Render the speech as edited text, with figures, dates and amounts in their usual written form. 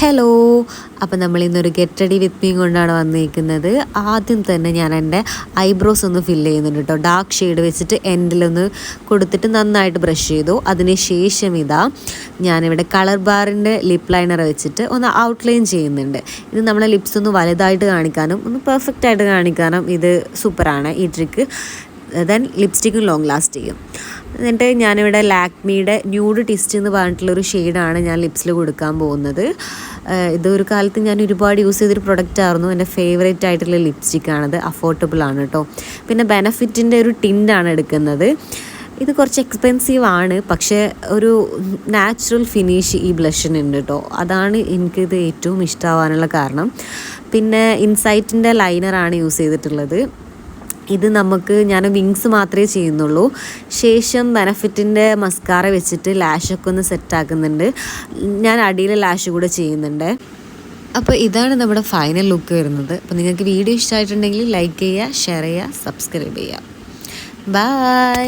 Hello, അപ്പോൾ നമ്മൾ ഇന്നൊരു ഗെറ്റ് റെഡി വിത്ത് മീ കൊണ്ടാണ് വന്നിരിക്കുന്നത്. ആദ്യം തന്നെ ഞാൻ എൻ്റെ ഐബ്രോസ് ഒന്ന് ഫില്ല് ചെയ്യുന്നുണ്ട് കേട്ടോ. ഡാർക്ക് ഷെയ്ഡ് വെച്ചിട്ട് എൻഡിലൊന്ന് കൊടുത്തിട്ട് നന്നായിട്ട് ബ്രഷ് ചെയ്തു. അതിന് ശേഷം ഞാനിവിടെ കളർ ബാറിൻ്റെ ലിപ്പ് ലൈനർ വെച്ചിട്ട് ഒന്ന് ഔട്ട്ലൈൻ ചെയ്യുന്നുണ്ട്. ഇത് നമ്മളെ ലിപ്സ് ഒന്ന് വലുതായിട്ട് കാണിക്കാനും ഒന്ന് പെർഫെക്റ്റ് ആയിട്ട് കാണിക്കാനും ഇത് സൂപ്പറാണ് ഈ ട്രിക്ക്. ദെൻ ലിപ്സ്റ്റിക്കും ലോങ് ലാസ്റ്റ് ചെയ്യും. എന്നിട്ട് ഞാനിവിടെ ലാക്മിയുടെ ന്യൂഡ് ടിസ്റ്റ് എന്ന് പറഞ്ഞിട്ടുള്ളൊരു ഷെയ്ഡാണ് ഞാൻ ലിപ്സിൽ കൊടുക്കാൻ പോകുന്നത്. ഇതൊരു കാലത്ത് ഞാൻ ഒരുപാട് യൂസ് ചെയ്തൊരു പ്രൊഡക്റ്റ് ആയിരുന്നു. എൻ്റെ ഫേവറേറ്റ് ആയിട്ടുള്ള ലിപ്സ്റ്റിക്കാണത്. അഫോർഡബിൾ ആണ് കേട്ടോ. പിന്നെ ബെനഫിറ്റിൻ്റെ ഒരു ടിൻ്റാണ് എടുക്കുന്നത്. ഇത് കുറച്ച് എക്സ്പെൻസീവ് ആണ്, പക്ഷേ ഒരു നാച്ചുറൽ ഫിനിഷ് ഈ ബ്ലഷിനുണ്ട് കേട്ടോ. അതാണ് എനിക്കിത് ഏറ്റവും ഇഷ്ടമാവാനുള്ള കാരണം. പിന്നെ ഇൻസൈറ്റിൻ്റെ ലൈനറാണ് യൂസ് ചെയ്തിട്ടുള്ളത്. ഇത് ഞാൻ വിങ്സ് മാത്രമേ ചെയ്യുന്നുള്ളൂ. ശേഷം ബെനഫിറ്റിൻ്റെ മസ്കാറ വെച്ചിട്ട് ലാഷൊക്കെ ഒന്ന് സെറ്റാക്കുന്നുണ്ട്. ഞാൻ അടിയിൽ ലാഷ് കൂടെ ചെയ്യുന്നുണ്ട്. അപ്പോൾ ഇതാണ് നമ്മുടെ ഫൈനൽ ലുക്ക് വരുന്നത്. അപ്പോൾ നിങ്ങൾക്ക് വീഡിയോ ഇഷ്ടമായിട്ടുണ്ടെങ്കിൽ ലൈക്ക് ചെയ്യുക, ഷെയർ ചെയ്യുക, സബ്സ്ക്രൈബ് ചെയ്യുക. ബൈ.